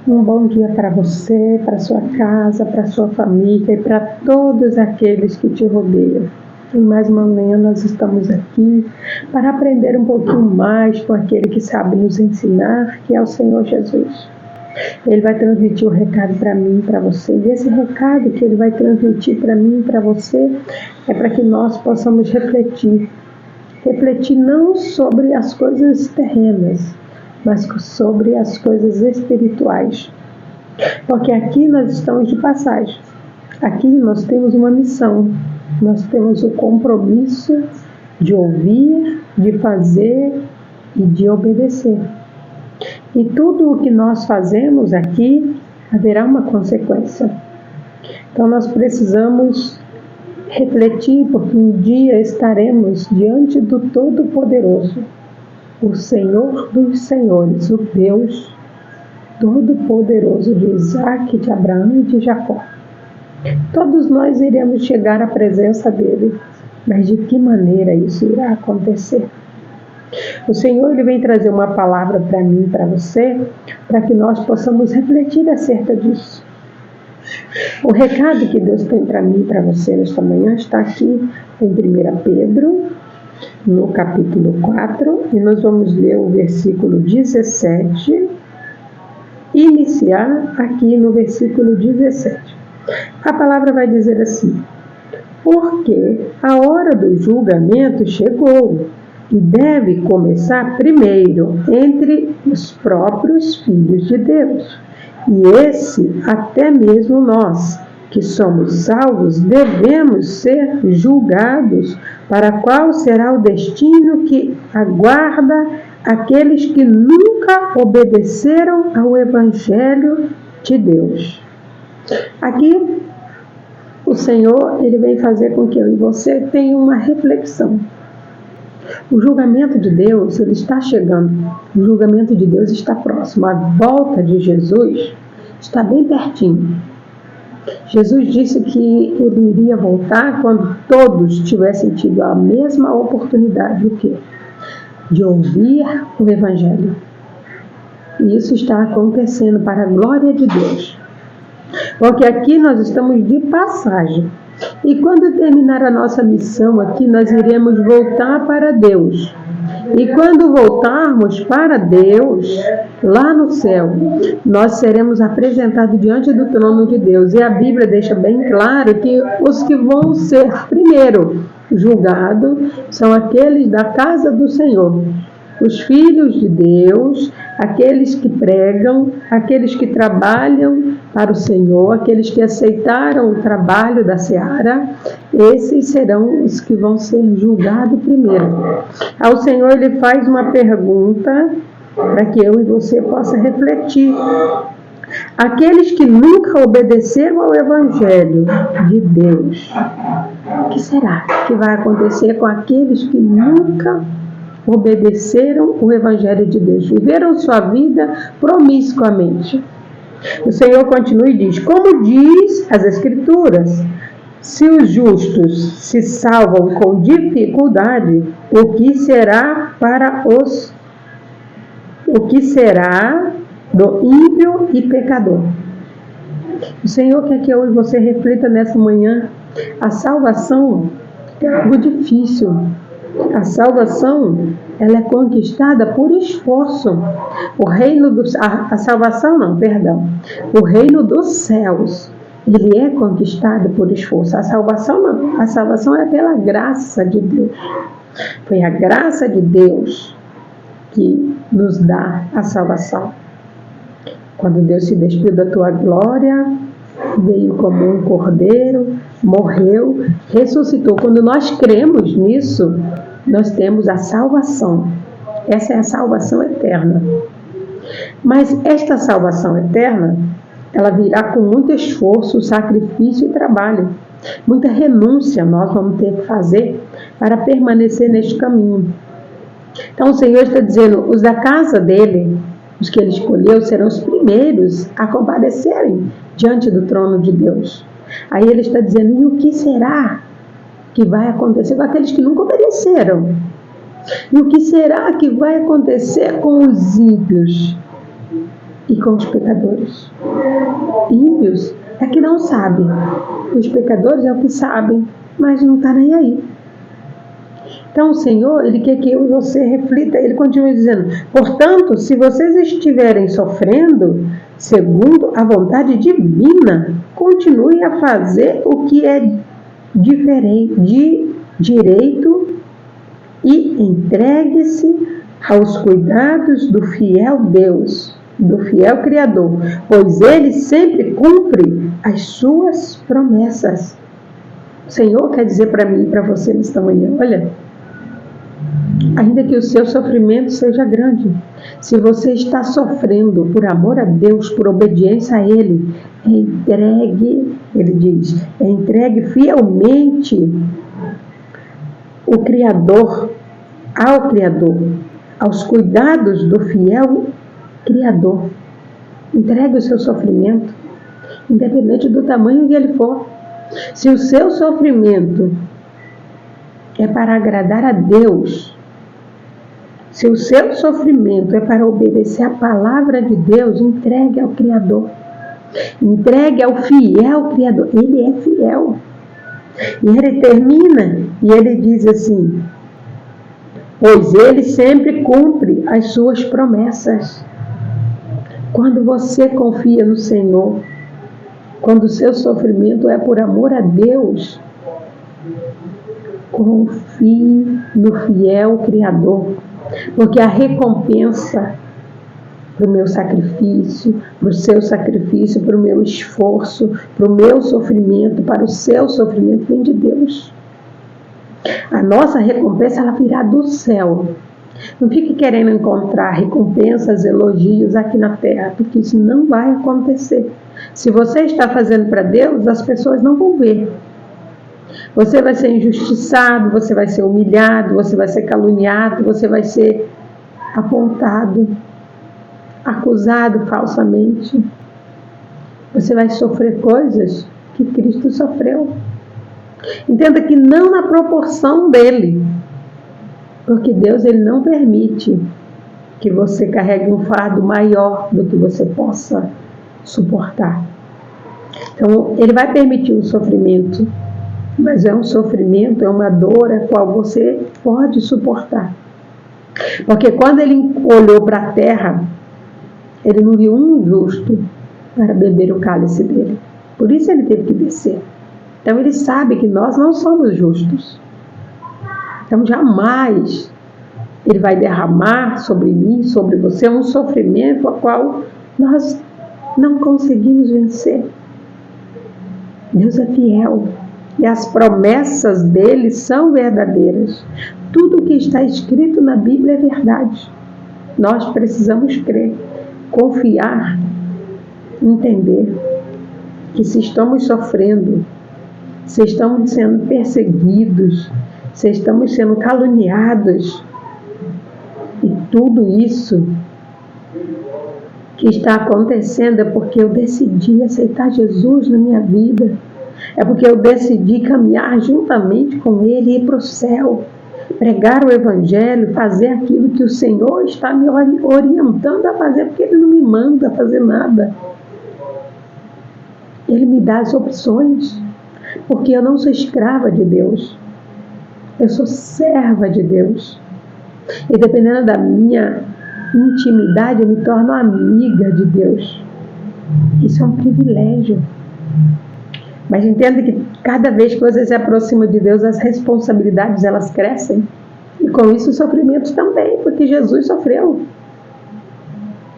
Um bom dia para você, para sua casa, para sua família e para todos aqueles que te rodeiam. E mais uma manhã nós estamos aqui para aprender um pouquinho mais com aquele que sabe nos ensinar, que é o Senhor Jesus. Ele vai transmitir o recado para mim e para você. E esse recado que ele vai transmitir para mim e para você é para que nós possamos refletir. Refletir não sobre as coisas terrenas, mas sobre as coisas espirituais. Porque aqui nós estamos de passagem. Aqui nós temos uma missão. Nós temos o compromisso de ouvir, de fazer e de obedecer. E tudo o que nós fazemos aqui haverá uma consequência. Então nós precisamos refletir, porque um dia estaremos diante do Todo-Poderoso, o Senhor dos Senhores, o Deus Todo-Poderoso de Isaac, de Abraão e de Jacó. Todos nós iremos chegar à presença dele, mas de que maneira isso irá acontecer? O Senhor ele vem trazer uma palavra para mim e para você, para que nós possamos refletir acerca disso. O recado que Deus tem para mim e para você nesta manhã está aqui em 1 Pedro, no capítulo 4, e nós vamos ler o versículo 17, e iniciar aqui no versículo 17. A palavra vai dizer assim: porque a hora do julgamento chegou, e deve começar primeiro entre os próprios filhos de Deus. E esse, até mesmo nós, que somos salvos, devemos ser julgados, para qual será o destino que aguarda aqueles que nunca obedeceram ao Evangelho de Deus. Aqui, o Senhor ele vem fazer com que eu e você tenha uma reflexão. O julgamento de Deus, ele está chegando. O julgamento de Deus está próximo. A volta de Jesus está bem pertinho. Jesus disse que ele iria voltar quando todos tivessem tido a mesma oportunidade, o quê? De ouvir o Evangelho. E isso está acontecendo para a glória de Deus. Porque aqui nós estamos de passagem. E quando terminar a nossa missão aqui, nós iremos voltar para Deus. E quando voltarmos para Deus, lá no céu, nós seremos apresentados diante do trono de Deus. E a Bíblia deixa bem claro que os que vão ser primeiro julgados são aqueles da casa do Senhor. Os filhos de Deus, aqueles que pregam, aqueles que trabalham para o Senhor, aqueles que aceitaram o trabalho da seara, esses serão os que vão ser julgados primeiro. Ao Senhor ele faz uma pergunta para que eu e você possa refletir. Aqueles que nunca obedeceram ao Evangelho de Deus, o que será que vai acontecer com aqueles que nunca obedeceram o Evangelho de Deus, viveram sua vida promiscuamente? O Senhor continua e diz: como diz as Escrituras, se os justos se salvam com dificuldade, o que será do ímpio e pecador? O Senhor quer que eu e você reflita nessa manhã. A salvação é algo difícil. A salvação, ela é conquistada por esforço. O reino o reino dos céus, ele é conquistado por esforço. A salvação não. A salvação é pela graça de Deus. Foi a graça de Deus que nos dá a salvação. Quando Deus se despiu da tua glória, veio como um cordeiro, morreu, ressuscitou. Quando nós cremos nisso, nós temos a salvação. Essa é a salvação eterna. Mas esta salvação eterna, ela virá com muito esforço, sacrifício e trabalho. Muita renúncia nós vamos ter que fazer para permanecer neste caminho. Então o Senhor está dizendo, os da casa dele, os que ele escolheu, serão os primeiros a comparecerem diante do trono de Deus. Aí ele está dizendo, e o que será que vai acontecer com aqueles que nunca obedeceram? E o que será que vai acontecer com os ímpios? e com os pecadores. Ímpios é que não sabem. Os pecadores é o que sabem, mas não está nem aí. Então o Senhor, Ele quer que eu e você reflita. Ele continua dizendo: portanto, se vocês estiverem sofrendo segundo a vontade divina, continue a fazer o que é diferente, de direito, e entregue-se aos cuidados do fiel Deus, do fiel Criador, pois Ele sempre cumpre as suas promessas. O Senhor quer dizer para mim e para você nesta manhã: olha, ainda que o seu sofrimento seja grande, se você está sofrendo por amor a Deus, por obediência a Ele, entregue, Ele diz, entregue fielmente o Criador, ao Criador, aos cuidados do fiel Criador. Entregue o seu sofrimento, independente do tamanho que ele for. Se o seu sofrimento é para agradar a Deus, se o seu sofrimento é para obedecer a palavra de Deus, entregue ao Criador. Entregue ao fiel Criador. Ele é fiel. E ele termina e ele diz assim: pois Ele sempre cumpre as suas promessas. Quando você confia no Senhor, quando o seu sofrimento é por amor a Deus, confie no fiel Criador, porque a recompensa para o meu sacrifício, para o seu sacrifício, para o meu esforço, para o meu sofrimento, para o seu sofrimento, vem de Deus. A nossa recompensa, ela virá do céu. Não fique querendo encontrar recompensas, elogios aqui na terra, porque isso não vai acontecer. Se você está fazendo para Deus, as pessoas não vão ver. Você vai ser injustiçado, você vai ser humilhado, você vai ser caluniado, você vai ser apontado, acusado falsamente. Você vai sofrer coisas que Cristo sofreu. Entenda que não na proporção dele, porque Deus, ele não permite que você carregue um fardo maior do que você possa suportar. Então, ele vai permitir o sofrimento, mas é um sofrimento, é uma dor a qual você pode suportar. Porque quando ele olhou para a terra, ele não viu um justo para beber o cálice dele. Por isso ele teve que descer. Então ele sabe que nós não somos justos. Então jamais ele vai derramar sobre mim, sobre você, um sofrimento a qual nós não conseguimos vencer. Deus é fiel e as promessas dele são verdadeiras. Tudo que está escrito na Bíblia é verdade. Nós precisamos crer, confiar, entender que se estamos sofrendo, se estamos sendo perseguidos, se estamos sendo caluniados, e tudo isso que está acontecendo é porque eu decidi aceitar Jesus na minha vida, é porque eu decidi caminhar juntamente com Ele e ir para o céu, pregar o Evangelho, fazer aquilo que o Senhor está me orientando a fazer, porque Ele não me manda fazer nada. Ele me dá as opções, porque eu não sou escrava de Deus, eu sou serva de Deus. E dependendo da minha intimidade, eu me torno amiga de Deus. Isso é um privilégio. Mas entenda que cada vez que você se aproxima de Deus, as responsabilidades, elas crescem. E com isso os sofrimentos também, porque Jesus sofreu.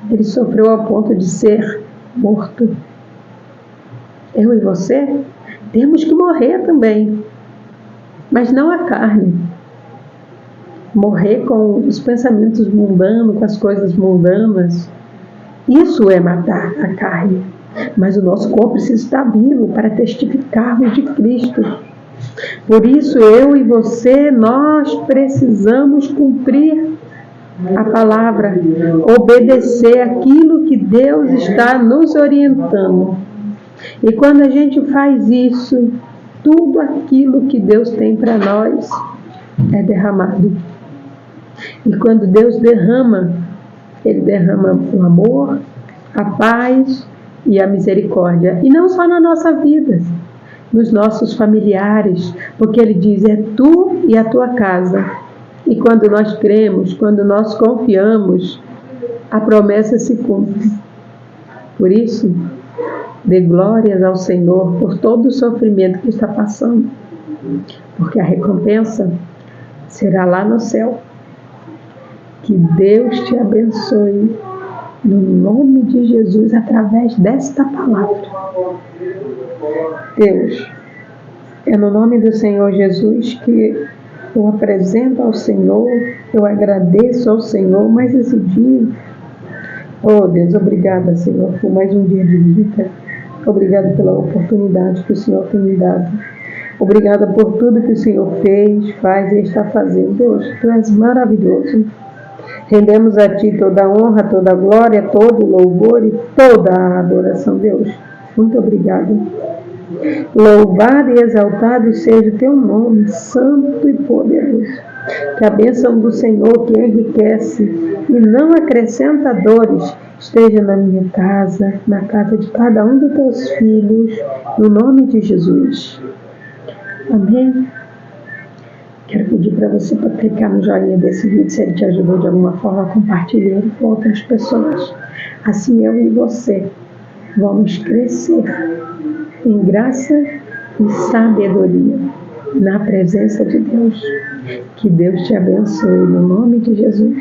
Ele sofreu ao ponto de ser morto. Eu e você temos que morrer também, mas não a carne. Morrer com os pensamentos mundanos, com as coisas mundanas, isso é matar a carne. Mas o nosso corpo precisa estar vivo para testificarmos de Cristo. Por isso, eu e você, nós precisamos cumprir a palavra, obedecer aquilo que Deus está nos orientando. E quando a gente faz isso, tudo aquilo que Deus tem para nós é derramado. E quando Deus derrama, Ele derrama o amor, a paz e a misericórdia. E não só na nossa vida, nos nossos familiares, porque Ele diz, é tu e a tua casa. E quando nós cremos, quando nós confiamos, a promessa se cumpre. Por isso, dê glórias ao Senhor por todo o sofrimento que está passando, porque a recompensa será lá no céu. Que Deus te abençoe, no nome de Jesus, através desta palavra. Deus, é no nome do Senhor Jesus que eu apresento ao Senhor, eu agradeço ao Senhor mais esse dia. Oh Deus, obrigada, Senhor, por mais um dia de vida. Obrigada pela oportunidade que o Senhor tem me dado. Obrigada por tudo que o Senhor fez, faz e está fazendo. Deus, Tu és maravilhoso. Rendemos a Ti toda a honra, toda a glória, todo o louvor e toda a adoração, Deus. Muito obrigada. Louvado e exaltado seja o Teu nome, santo e poderoso. Que a bênção do Senhor, que enriquece e não acrescenta dores, esteja na minha casa, na casa de cada um dos Teus filhos, no nome de Jesus. Amém? Quero pedir para você para clicar no joinha desse vídeo, se ele te ajudou de alguma forma, compartilhe ele com outras pessoas. Assim eu e você vamos crescer em graça e sabedoria na presença de Deus. Que Deus te abençoe no nome de Jesus.